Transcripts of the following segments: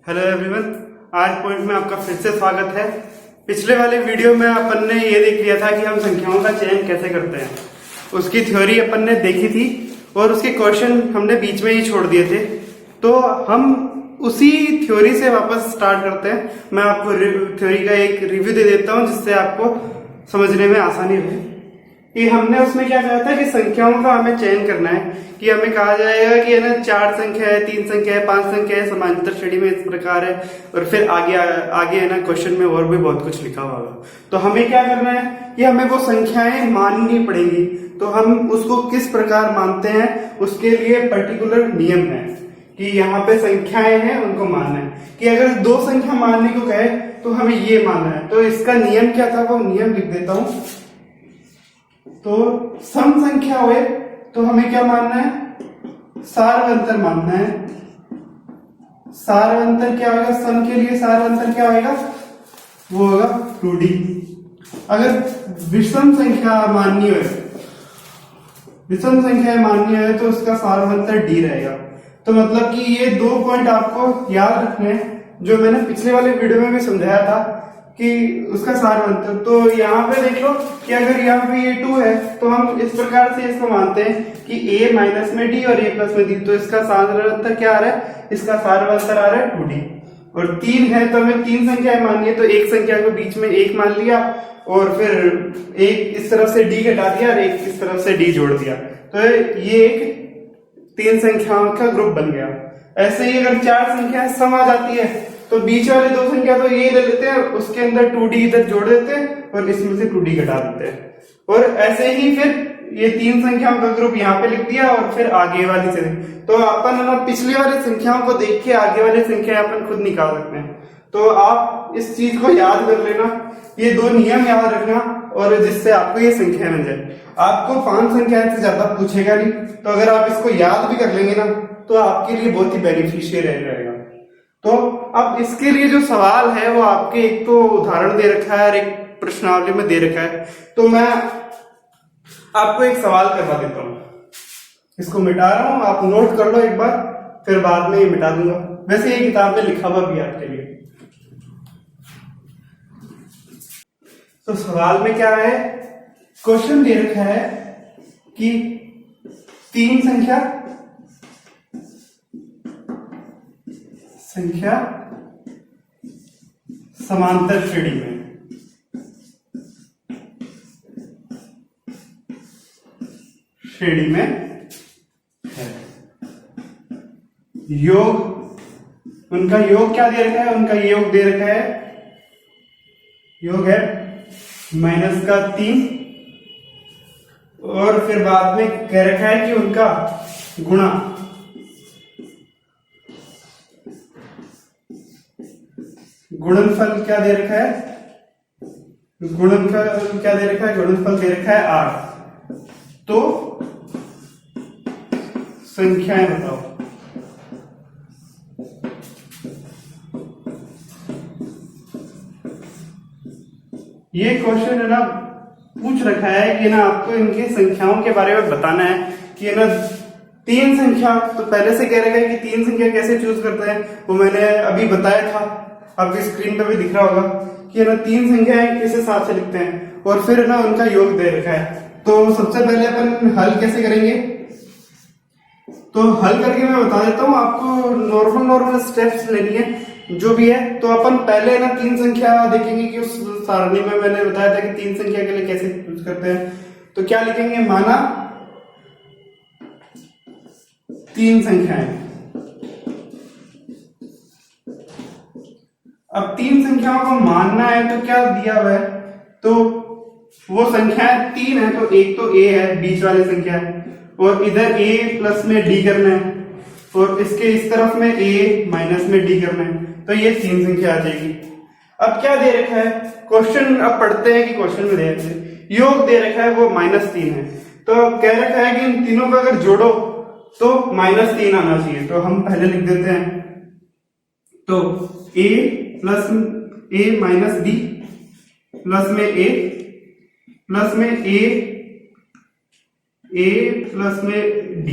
Hello everyone, आज point में आपका फिर से स्वागत है। पिछले वाले वीडियो में अपन ने ये देख लिया था कि हम संख्याओं का चयन कैसे करते हैं। उसकी थ्योरी अपन ने देखी थी और उसके क्वेश्चन हमने बीच में ही छोड़ दिए थे। तो हम उसी थ्योरी से वापस स्टार्ट करते हैं। मैं आपको थ्योरी का एक रिव्यू दे देता हूँ जिससे आपको समझने में आसानी रहे कि हमने उसमें क्या कहा था कि संख्याओं का हमें चयन करना है। कि हमें कहा जाएगा कि है ना 4 संख्या है, 3 संख्या है, 5 संख्या है, समांतर श्रेणी में इस प्रकार है। और फिर आगे है ना क्वेश्चन में और भी बहुत कुछ लिखा हुआ होगा। तो हमें क्या करना है कि हमें वो संख्याएं माननी पड़ेंगी। तो हम उसको किस प्रकार मानते हैं उसके लिए पर्टिकुलर नियम है कि यहाँ पे संख्याएं हैं उनको मानना है। कि अगर 2 संख्या मानने को कहे तो हमें ये मानना है। तो इसका नियम क्या था वो नियम लिख देता हूं। तो सम संख्या हुए तो हमें क्या मानना है, सारवंतर मानना है। सारवंतर क्या होगा, सम के लिए सारवंतर क्या होगा, वो होगा 2D। अगर विषम संख्या माननी है, विषम संख्या माननी है तो उसका सारवंतर D रहेगा। तो मतलब कि ये 2 पॉइंट आपको याद रखने हैं जो मैंने पिछले वाले वीडियो में भी समझाया था कि उसका सारवंतर। तो यहाँ पे देख लो कि अगर यहाँ पे ये 2 है तो हम इस प्रकार से इसको मानते हैं कि a माइनस में d और a प्लस में d। तो इसका सारवंतर क्या आ रहा है, इसका सारवंतर आ रहा है 2D। और 3 है तो हमें 3 संख्याएं माननी है। तो एक संख्या को बीच में 1 मान लिया और फिर एक इस तरफ से d घटा दिया और एक इस तरफ से d जोड़ दिया। तो ये एक 3 संख्याओं का ग्रुप बन गया। ऐसे ही अगर 4 संख्याएं सम आ जाती है तो बीच वाले 2 संख्या तो ये ले लेते हैं, उसके अंदर 2D इधर जोड़ देते हैं और इसमें से 2D घटा देते हैं। और ऐसे ही फिर ये 3 संख्याओं का ग्रुप यहाँ पे लिख दिया और फिर आगे वाली से। तो अपन है ना पिछली वाली संख्याओं को देख के आगे वाली संख्या अपन खुद निकाल सकते हैं। तो आप इस चीज को याद कर लेना, ये 2 नियम याद रखना और जिससे आपको ये संख्या मिल जाए। आपको 5 संख्याएं से ज्यादा पूछेगा नहीं। तो अगर आप इसको याद भी कर लेंगे ना तो आपके लिए बहुत ही बेनिफिशियल रहेगा। तो अब इसके लिए जो सवाल है वो आपके एक तो उदाहरण दे रखा है और एक प्रश्नावली में दे रखा है। तो मैं आपको एक सवाल करवा देता हूं, इसको मिटा रहा हूं, आप नोट कर लो एक बार, फिर बाद में ये मिटा दूंगा। वैसे ये किताब में लिखा हुआ भी है आपके लिए। तो सवाल में क्या है, क्वेश्चन दे रखा है कि 3 संख्या समांतर श्रेणी में है। योग, उनका योग क्या दे रखा है, उनका योग दे रखा है, योग है -3। और फिर बाद में कह रखा है कि उनका गुणा गुणनफल क्या दे रखा है, गुणनफल क्या दे रखा है, गुणनफल दे रखा है 8। तो संख्याएं बताओ। ये क्वेश्चन है ना पूछ रखा है कि ना आपको इनकी संख्याओं के बारे में बताना है कि ना 3 संख्या। तो पहले से कह रखा है कि 3 संख्या कैसे चूज करते हैं वो मैंने अभी बताया था, आपकी स्क्रीन पे भी दिख रहा होगा कि ना 3 संख्याएं किस हिसाब से लिखते हैं। और फिर ना उनका योग दे रखा है। तो सबसे पहले अपन हल कैसे करेंगे, तो हल करके मैं बता देता हूं आपको। नॉर्मल स्टेप्स लेनी है जो भी है। तो अपन पहले ना 3 संख्या देखेंगे कि उस सारणी में मैंने बताया था कि 3 संख्या के लिए कैसे यूज करते हैं। तो क्या लिखेंगे, माना 3 संख्याएं। अब 3 संख्याओं को मानना है तो क्या दिया हुआ है, तो वो संख्याएं 3 है तो एक तो a है बीच वाली संख्या है और इधर a प्लस में d करना है और इसके इस तरफ में a माइनस में d करना है। तो ये 3 संख्या आ जाएगी। अब क्या दे रखा है क्वेश्चन, अब पढ़ते हैं कि क्वेश्चन में दे रखा है योग दे रखा है वो -3 है। तो कह रखा है कि इन तीनों को अगर जोड़ो तो -3 आना चाहिए। तो हम पहले लिख देते हैं, तो a plus a minus b plus में a प्लस में a प्लस में d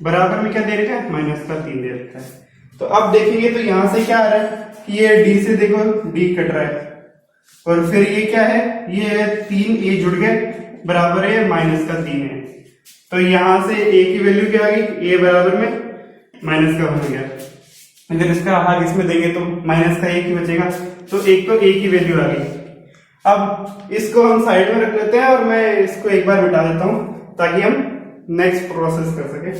बराबर में क्या दे रखा है, -3 दे रखा है। तो अब देखेंगे तो यहां से क्या आ रहा है कि ये डी से देखो डी कट रहा है, और फिर ये क्या है, ये 3 ए जुड़ गए बराबर है -3 है। तो यहां से ए की वैल्यू क्या आ गई, ए बराबर में -1 हो गया। अगर इसका भाग इसमें देंगे तो -1 ही बचेगा, तो एक तो ए की वैल्यू आ गई। अब इसको हम साइड में रख लेते हैं और मैं इसको एक बार मिटा देता हूं ताकि हम नेक्स्ट प्रोसेस कर सके।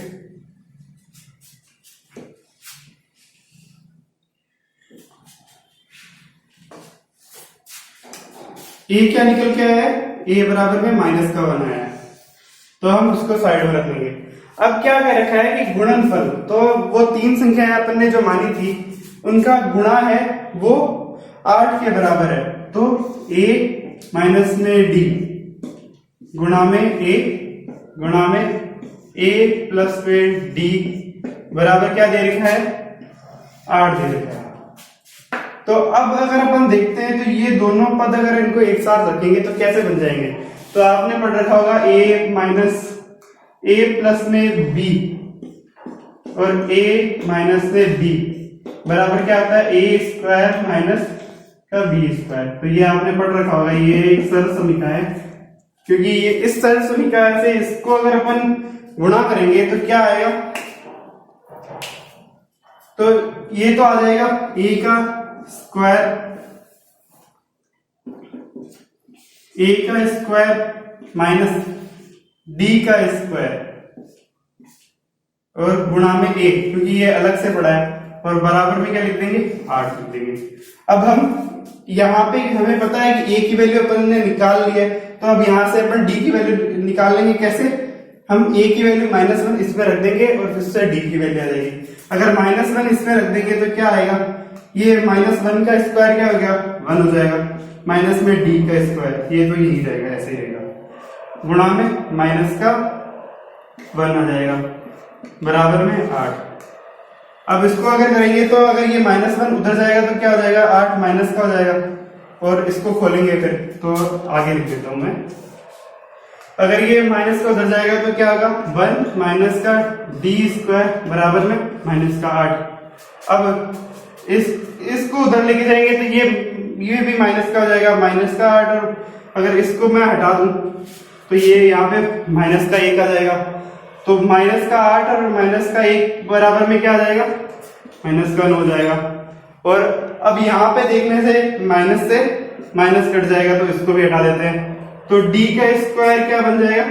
ए क्या निकल के आया है, ए बराबर में -1 आया है, तो हम उसको साइड में रख लेंगे। अब क्या कह रखा है कि गुणनफल, तो वो 3 संख्याएं अपन ने जो मानी थी उनका गुणा है वो 8 के बराबर है। तो a माइनस में d गुणा में a प्लस में d बराबर क्या दे रखा है, 8 दे रखा है। तो अब अगर अपन देखते हैं तो ये दोनों पद अगर इनको एक साथ रखेंगे तो कैसे बन जाएंगे। तो आपने पढ़ रखा होगा a प्लस में b और a माइनस में b बराबर क्या आता है, a स्क्वायर माइनस का b स्क्वायर। तो ये आपने पढ़ रखा होगा, ये एक सरल समीकरण है, क्योंकि ये इस सरल समीकरण से इसको अगर अपन गुणा करेंगे तो क्या आएगा, तो ये तो आ जाएगा a का स्क्वायर माइनस d का स्क्वायर और गुणा में a, क्योंकि ये अलग से पड़ा है, और बराबर में क्या लिख देंगे, 8 लिख देंगे। अब हम यहाँ पे हमें पता है कि a की वैल्यू अपन ने निकाल ली है, तो अब यहाँ से अपन d की वैल्यू निकाल लेंगे। कैसे, हम a की वैल्यू -1 इसमें रख देंगे और फिर से d की वैल्यू आ जाएगी। अगर -1 इसमें रख देंगे तो क्या आएगा, ये -1 का स्क्वायर क्या हो गया, 1 हो जाएगा, माइनस में d का स्क्वायर, ये तो यही रहेगा, ऐसे ही रहेगा, गुणा में -1 आ जाएगा बराबर में 8। अब इसको अगर करेंगे तो अगर ये -1 उधर जाएगा तो क्या हो जाएगा, 8 माइनस का हो जाएगा, और इसको खोलेंगे फिर तो आगे लिख देता हूं मैं। अगर ये माइनस का उधर जाएगा तो क्या होगा, 1 माइनस का d स्क्वायर बराबर में -8। अब इसको उधर लेके जाएंगे तो ये भी माइनस का हो जाएगा, -8, और अगर इसको मैं हटा दूं तो ये यहाँ पे -1 आ जाएगा। तो -8 और -1 बराबर में क्या आ जाएगा, -1 हो जाएगा। और अब यहाँ पे देखने से माइनस कट जाएगा, तो इसको भी हटा देते हैं, तो d का स्क्वायर क्या बन जाएगा,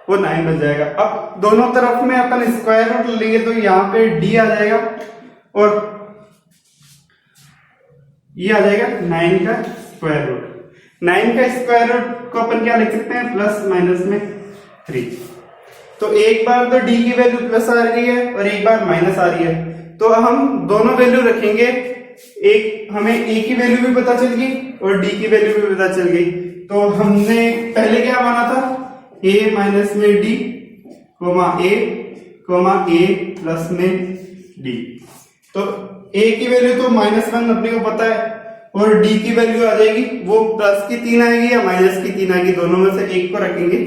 वो 9 बन जाएगा। अब दोनों तरफ में अपन स्क्वायर रूट लेंगे तो यहाँ पे d आ जाएगा और ये आ जाएगा 9 का स्क्वायर रूट। 9 का स्क्वायर रूट को अपन क्या लिख सकते हैं, प्लस माइनस में 3। तो एक बार तो d की वैल्यू प्लस आ रही है और एक बार माइनस आ रही है, तो हम दोनों वैल्यू रखेंगे। एक हमें a की वैल्यू भी पता चल गई और d की वैल्यू भी पता चल गई। तो हमने पहले क्या माना था, a माइनस में d a प्लस में d। तो a की वैल्यू तो -1 अपने को पता है, और d की वैल्यू आ जाएगी वो प्लस की 3 आएगी या माइनस की 3 आएगी, दोनों में से एक को रखेंगे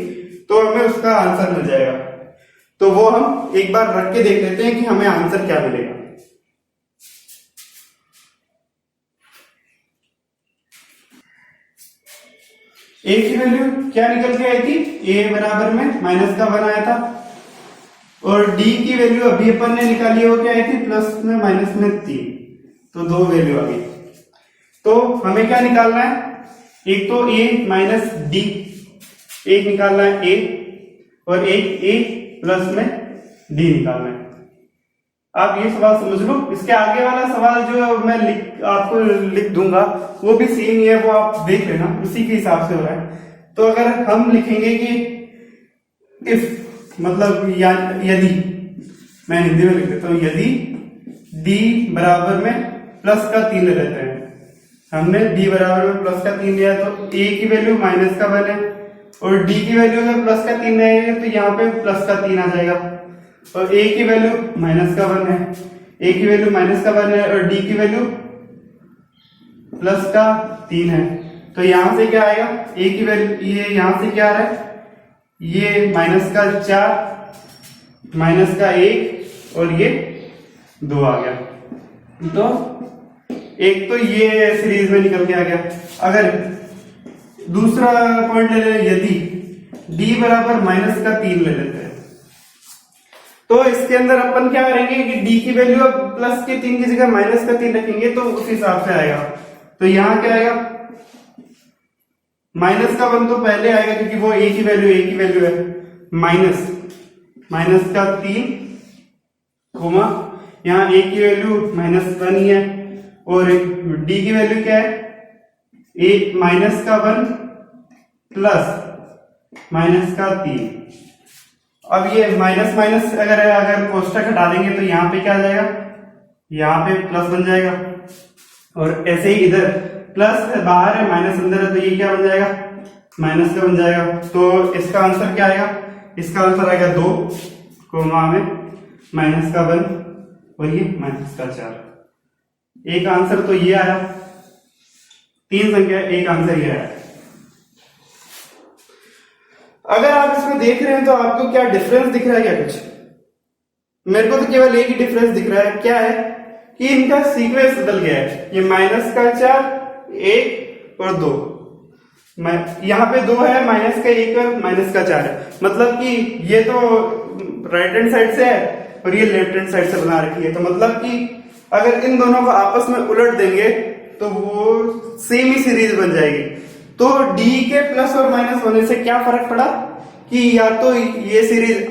तो हमें उसका आंसर मिल जाएगा। तो वो हम एक बार रख के देख लेते हैं कि हमें आंसर क्या मिलेगा। a की वैल्यू क्या निकल के आई थी, a बराबर में -1 आया था, और d की वैल्यू अभी अपन ने निकाली वो क्या आई थी, प्लस में माइनस में 3, तो 2 वैल्यू आ गई। तो हमें क्या निकालना है, एक तो a माइनस d, एक निकालना है a, और एक a प्लस में d निकालना है। आप ये सवाल समझ लो। इसके आगे वाला सवाल जो मैं आपको लिख दूंगा वो भी सेम ही है, वो आप देख लेना, उसी के हिसाब से हो रहा है। तो अगर हम लिखेंगे कि इफ मतलब यदि, मैं हिंदी में लिख देता हूं, यदि d बराबर में प्लस का 3 ले लेते हैं, हमने d बराबर में प्लस का 3 लिया, तो a की वैल्यू -1 है और d की वैल्यू अगर प्लस का 3 रहेगा तो यहाँ पे प्लस का 3 आ जाएगा, और a की वैल्यू -1 है, a की वैल्यू -1 है और d की वैल्यू प्लस का 3 है। तो यहां से क्या आएगा, a की वैल्यू, ये यहां से क्या आ रहा है, ये -4 -1 और ये 2 आ गया। तो एक तो ये सीरीज में निकल के आ गया। अगर दूसरा पॉइंट ले लें, यदि d बराबर -3 ले लेते हैं, तो इसके अंदर अपन क्या करेंगे कि d की वैल्यू +3 की जगह -3 रखेंगे, तो उस हिसाब से आएगा। तो यहां क्या आएगा, -1 तो पहले आएगा क्योंकि वो a की वैल्यू है, -3 कोमा यहाँ a की वैल्यू -1 ही है, और d की वैल्यू क्या है, -1 प्लस -3। अब ये माइनस माइनस अगर कोष्टक हटा देंगे तो यहाँ पे क्या आ जाएगा, यहाँ पे प्लस बन जाएगा, और ऐसे ही इधर प्लस बाहर है माइनस अंदर है, तो ये क्या बन जाएगा, माइनस का बन जाएगा। तो इसका आंसर क्या आएगा, इसका आंसर आएगा 2 कोमा में -1 और ये -4। एक आंसर तो ये आया, 3 संख्या एक आंसर ये आया। अगर आप इसमें देख रहे हैं तो आपको क्या डिफरेंस दिख रहा है क्या कुछ? मेरे को तो केवल एक ही डिफरेंस दिख रहा है, क्या है कि इनका सीक्वेंस बदल गया है। ये -4 1 और 2, यहाँ पे 2 है, -1 और -4 है, मतलब कि ये तो राइट हैंड साइड से है और ये लेफ्ट हैंड साइड से बना रखी है। तो मतलब कि अगर इन दोनों को आपस में उलट देंगे तो वो सेम ही सीरीज बन जाएगी। तो d के प्लस और माइनस होने से क्या फर्क पड़ा कि या तो ये सीरीज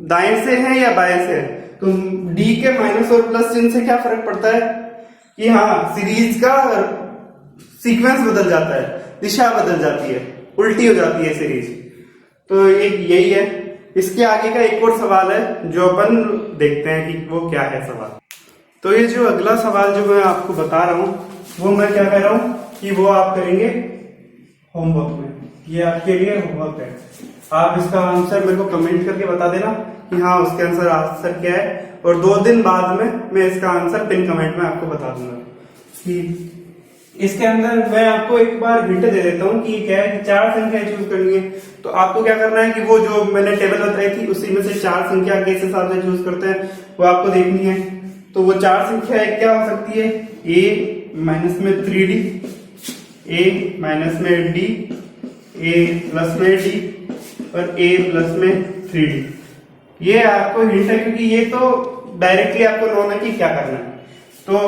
दाएं से है या बाएं से है। तो d के माइनस और प्लस चिन्ह से क्या फर्क पड़ता है कि हाँ, सीरीज का सीक्वेंस बदल जाता है, दिशा बदल जाती है, उल्टी हो जाती है सीरीज। तो एक यही है। इसके आगे का एक और सवाल है जो अपन देखते हैं कि वो क्या है सवाल। तो ये जो अगला सवाल जो मैं आपको बता रहा हूं, वो मैं क्या कह रहा हूं कि वो आप करेंगे होमवर्क में। ये आपके लिए होमवर्क है। आप इसका आंसर मेरे को कमेंट करके बता देना कि हाँ उसके आंसर क्या है, और 2 दिन बाद में मैं इसका आंसर पिन कमेंट में आपको बता दूंगा। कि इसके अंदर मैं आपको एक बार हिंट दे देता हूँ कि क्या है कि 4 संख्या चूज करनी है। तो आपको क्या करना है कि वो जो मैंने टेबल बताई थी उसी में से 4 संख्या किस हिसाब से चूज करते हैं वो आपको देखनी है। तो वो 4 संख्या क्या हो सकती है, a माइनस में 3d, a माइनस में d, a प्लस में d और a प्लस में 3d। ये आपको हिंट है क्योंकि ये तो डायरेक्टली आपको नोन है कि क्या करना है। तो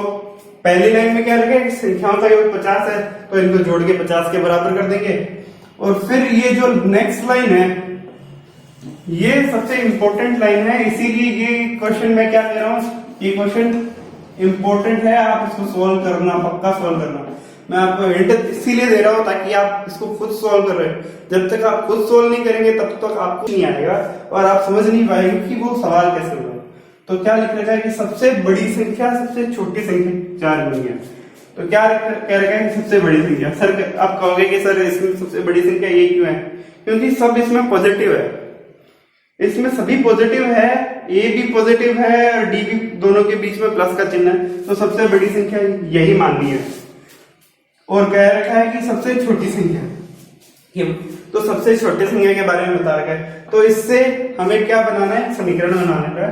पहली लाइन में क्या रखें, संख्याओं का योग 50 है तो इनको जोड़ के 50 के बराबर कर देंगे। और फिर ये जो नेक्स्ट लाइन है ये सबसे इंपॉर्टेंट लाइन है, इसीलिए ये क्वेश्चन मैं क्या कह रहा हूं, ये क्वेश्चन इंपॉर्टेंट है, आप इसको सोल्व करना, पक्का सोल्व करना। मैं आपको हिंट इसीलिए दे रहा हूं ताकि आप इसको खुद सोल्व कर रहे हैं। जब तक आप खुद सोल्व नहीं करेंगे तब तक आपको नहीं आएगा और आप समझ नहीं पाएंगे कि वो सवाल कैसे हुआ। तो क्या लिख रखा है कि सबसे बड़ी संख्या सबसे छोटी संख्या 4 नहीं है। तो क्या कह रखा है कि सबसे बड़ी संख्या। सर आप कहोगे कि सर इसमें सबसे बड़ी संख्या ये क्यों है, क्योंकि सब इसमें पॉजिटिव है, इसमें सभी पॉजिटिव है, ए भी पॉजिटिव है और डी भी, दोनों के बीच में प्लस का चिन्ह है। तो सबसे बड़ी संख्या यही माननी है। और कह रखा है कि सबसे छोटी संख्या, तो सबसे छोटी संख्या के बारे में बता रखा है। तो इससे हमें क्या बनाना है, समीकरण बनाने का।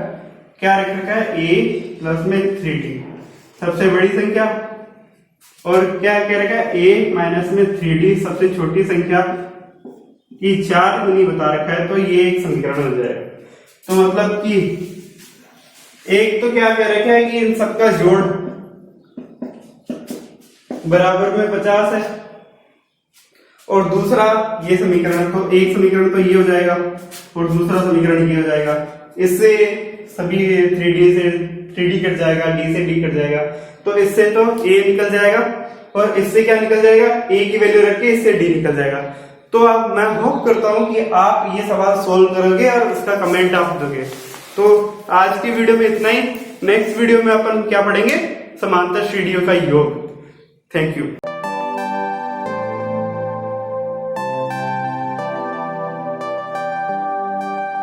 क्या रख रखा है, a प्लस में 3d सबसे बड़ी संख्या, और क्या कह रखा है, a माइनस में 3d सबसे छोटी संख्या की 4 गुनी बता रखा है। तो ये एक समीकरण हो जाएगा। तो मतलब कि एक तो क्या कह रखा है कि इन सबका जोड़ बराबर में 50 है, और दूसरा ये समीकरण, तो एक समीकरण तो ये हो जाएगा और दूसरा समीकरण ये हो जाएगा। इससे सभी 3d से 3d कट जाएगा, d से d कट जाएगा, तो इससे तो a निकल जाएगा और इससे क्या निकल जाएगा, a की वैल्यू रख के इससे d निकल जाएगा। तो अब मैं होप करता हूं कि आप ये सवाल सोल्व करोगे और इसका कमेंट आप दोगे। तो आज की वीडियो में इतना ही। नेक्स्ट वीडियो में अपन क्या पढ़ेंगे, समांतर श्रेणियों का योग। Thank you.